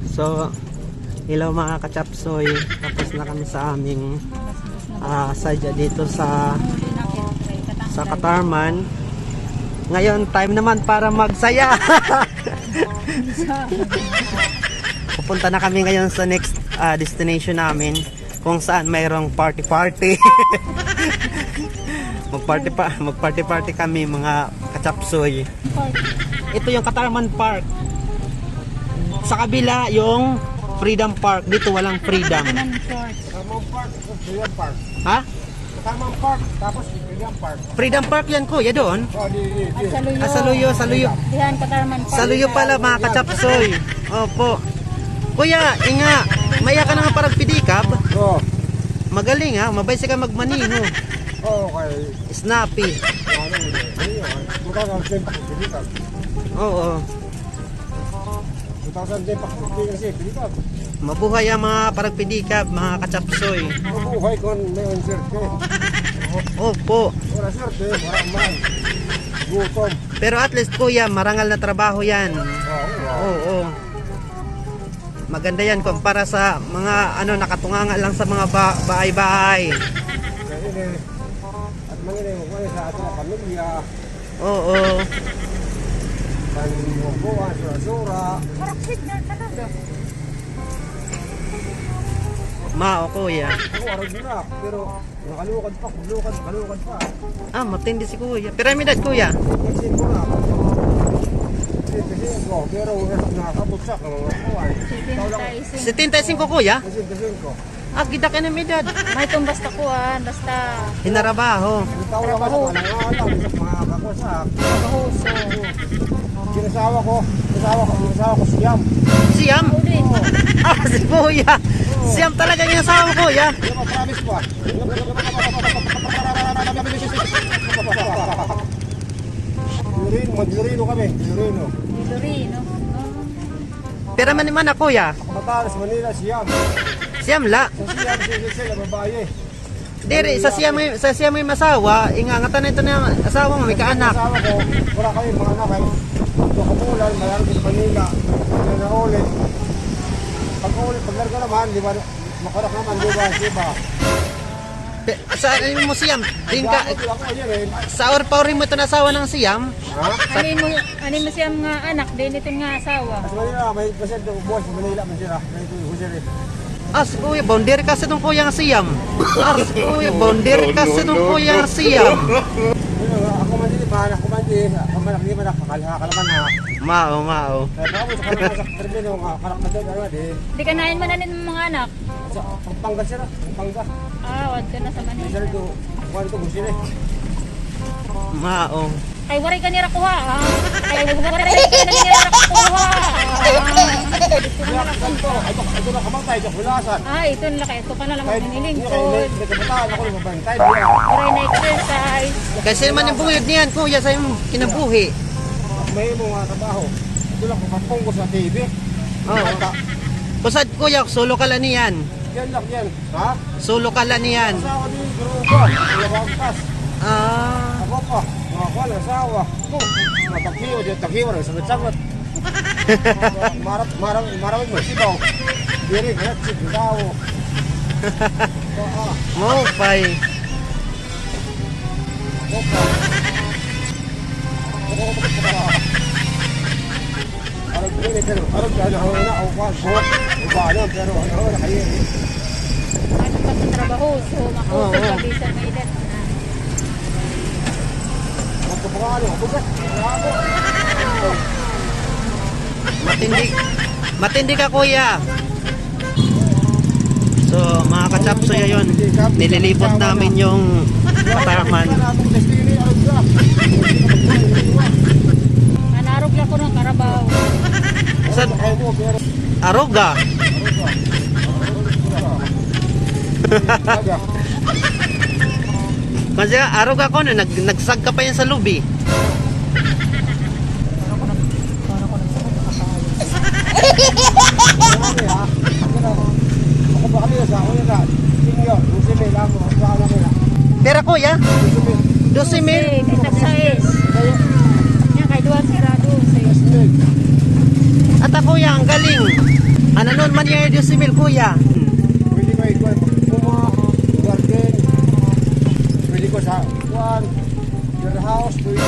So, hello mga kachapsoy. Tapos na kami sa aming sadya dito sa Katarman. Ngayon, time naman para magsaya. Pupunta na kami ngayon sa next destination namin, kung saan mayroong party-party. Mag-party-party kami mga kachapsoy. Ito yung Katarman Park. Sa kabila yung Freedom Park. Dito walang freedom. Katarman Park, Freedom Park. Ha? Katarman Park, tapos Freedom Park. Freedom Park yan kuya doon? Saluyo. Yan, Katarman Park. Saluyo pala mga kachapsoy. Opo. Kuya, inga, maya ka na nga parang pidikap. Oo. Magaling ha, mabay ka magmaniho. Okay. Snappy. Oo. 2010 pa kasi Pilipad. Mabuhay ang mga parang pidikap, mga kachapsoy. Mabuhay ko may unserte. Opo. Wala serte, maramang. Gutom. Pero at least kuya, marangal na trabaho yan. Oo. Maganda yan kumpara sa mga nakatunganga lang sa mga bahay-bahay. At mga sa ating pamilya. Oo. Pangubuhan, sura-sura. Mao kuya. Ako arag na, pero nakalukad pa. Matindi si kuya. Piramidad kuya. Kasi mo na. Kasi ko, pero nakakabutsak ng mga kuwan. 75 kuya? Kasi ko. Gida ka na medad. May itong basta kuhan, basta Hinarabaho. Ikaw lang ako, alam, mga kakusak. kahuso. Sinasawa ko siyam. Siyam? Uli. Si kuya. Siyam talaga yung asawa kuya. Hindi mo, promise ko. Maglurino kami. Lurino. Lorino. Pero man na kuya. Matalas, Manila, siyam. Siyam la. Sa siyam, sila, babae. Diri, sa siyam may masawa. Ingangatan na ito na asawa mo, may kaanak. Asawa ko, wala kami mga anak ay kapulan, mayroon sa Manila. Kaya na ulit. Pag larga naman, di ba, makarak naman, di ba? Sa mo siyam? Din ka, Gamot lang ko yan eh. sa or-paurin mo ito na asawa ng siyam? Ha? Anin mo siyang nga anak, din ito nga asawa. Sa Manila, may pasyente ko buwan sa Manila, masira. May husiri. Si kuya, bonder kasi nung kuya ng siyam. Si kuya, bonder kasi nung kuya ng siyam. Ako man din, mahanak ko man din. Ako manak din, kakalaman ha. Mao. Kaya ako sa kanak sa termino, kanak na din, ano din. Di ka nain mananin ng mga anak. Sa Pampanga sila, Pampanga. Wad ka na sa May Manila. sarili ko, kuwan ito husiri. Mao. Ay, waray ka nira kuha. Ay, waray ka nira kuha. Ito na kamatay, ito hulasan. Ito na laki. Ito ka na lang Kahit magnilingkod. may kabataan ako, mabantay. Waray na exercise. Kasi naman yung buyod niyan kuya sa yung kinabuhi. May mga trabaho. Ito lang, kapapong ko sa TV. Oo. Kusad kuya, solo ka lang niyan. Yan lang yan. Ha? Solo ka lang niyan. Asawa din, grupo. Ilabangkas. Ako pa. Mga kuwan, asawa. Mga takiyo, takiyo, sabat-sabat. Maraming masibaw. Diri, gatsik, asawa. Mo pay. Ako pa. Arag ini pero arag na ako pa buhat. Iba pero ano na kayo. Ano pa sa trabaho? So, makuha sa bisa may edad na. Magkapangalo, bugat. Matindi ka kuya. So mga kachapsoy yun, nililipot namin yung Katarman. Nanarog lang ko ng Karabaw. Sa Aruga. Kasi Aruga ko na nagsag ka pa yan sa lubi. Pero kuya, 12 mil. Kay Tagsais. Yan, kay Duan Sira 12. Astig. At kuya, ang galing. Ano nun man yung 12 mil, kuya? Pwede ko ikaw puma, garden. Pwede ko sa kuwan, your house, pwede.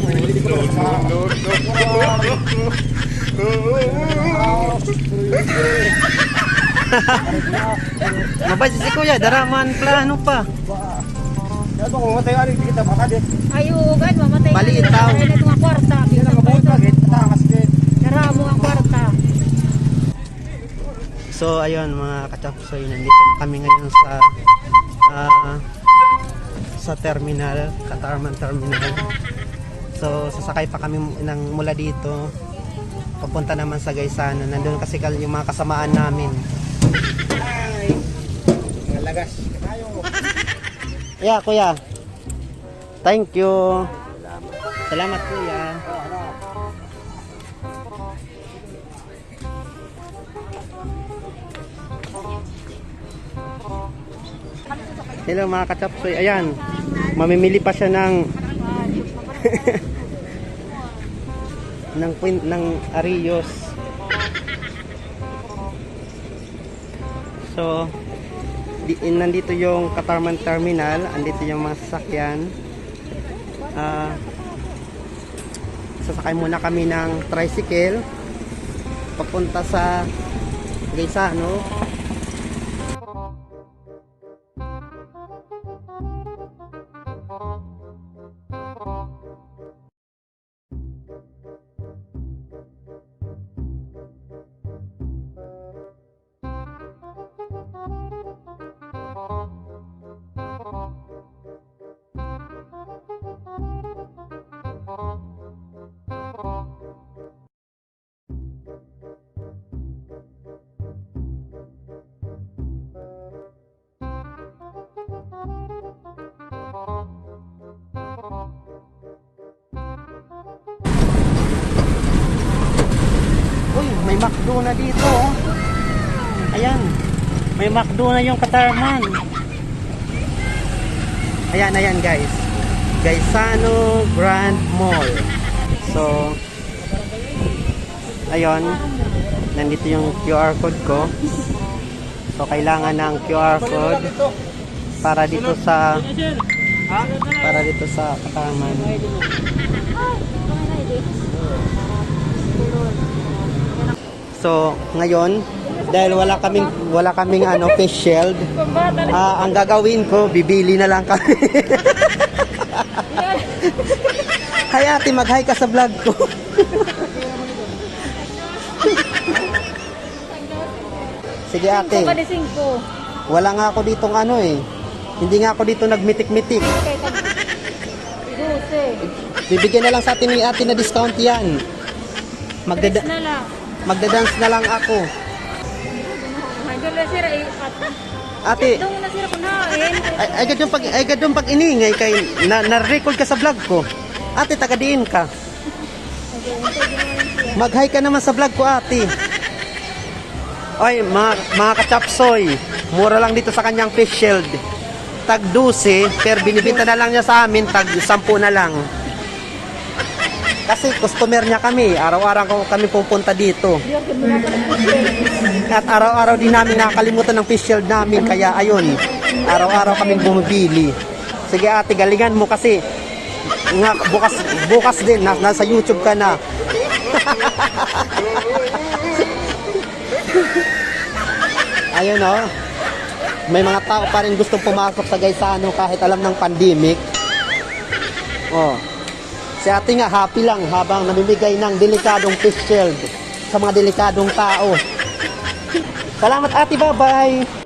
Pwede ko sa house, pwede. Mabay si kuya, daraman plano pa. Kaya ba kung matay ari, di kita makadit. Ayugan, mamatay. Maliit na. tao. Ay, na mga kwarta. Hindi na kabuot ka, git, takas git. Naramo ang kwarta. So ayun mga kachapsoy, nandito na kami ngayon sa terminal, Katarman Terminal. So sasakay pa kami mula dito papunta naman sa Gaisano. Nandun kasi yung mga kasamaan namin. Ay, nalagas. Tayo. Yeah, kuya. Thank you. Salamat kuya. Hello mga kachapsoy. Ayan. Mamimili pa siya ng ng Arios. So nandito yung Katarman Terminal, andito yung mga sasakyan. Sasakay muna kami ng tricycle papunta sa Gaisano. Uy, may McDo na dito. Oh. Ayan. May McDo na yung Katarman. Ayan, ayan guys. Gaisano Grand Mall. So, ayun. Nandito yung QR code ko. So, kailangan ng QR code para dito sa Katarman. So, ngayon, dahil wala kaming face shield, ang gagawin ko, bibili na lang kami. Hay ate, mag-hi ka sa vlog ko. Sige ate, wala nga ako ditong hindi nga ako dito nagmitik-mitik. Bibigyan na lang sa atin ni ate na discount yan. Magda-dance na lang ako. Ate, agad yung pag iningay kay na-record ka sa vlog ko. Ate, taga-diin ka. Mag-hi ka naman sa vlog ko, ate. Oy, mga kachapsoy, mura lang dito sa kanyang face shield. Tag 12, pero binibenta na lang niya sa amin, tag 10 na lang. Kasi customer niya kami, araw-araw kami pupunta dito. At araw-araw din namin nakakalimutan ng face shield namin, kaya ayun, araw-araw kaming bumibili. Sige ate, galingan mo kasi nga, bukas din, nasa YouTube ka na. Ayun oh, may mga tao pa rin gustong pumasok sa Gaisano kahit alam ng pandemic. Oh. Si ate nga happy lang habang namimigay ng delikadong face shield sa mga delikadong tao. Salamat ate, bye-bye!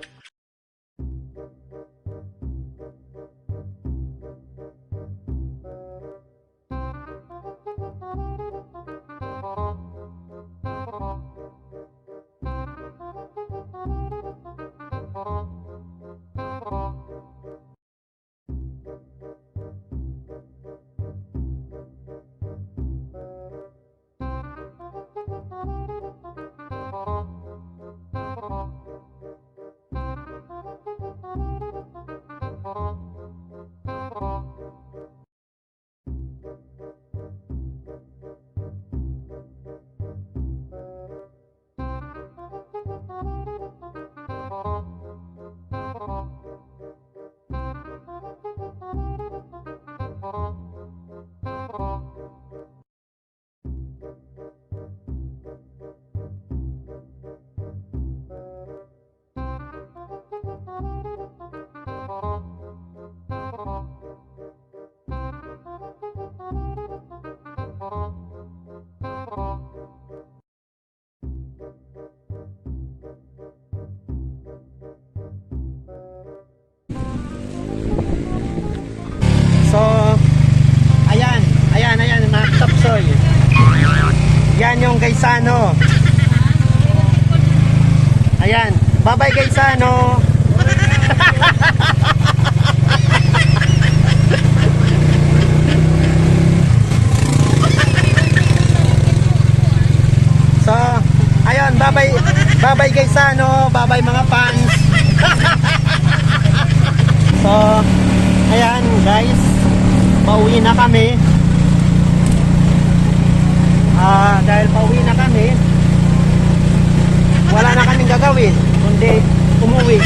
Yan yung Gaisano. Ayan. Bye-bye Gaisano. So, ayun, bye-bye. Bye-bye Gaisano. Bye-bye mga fans. So, ayan guys. Pauwi na kami. Dahil pauwi na kami, wala na kaming gagawin kundi umuwi.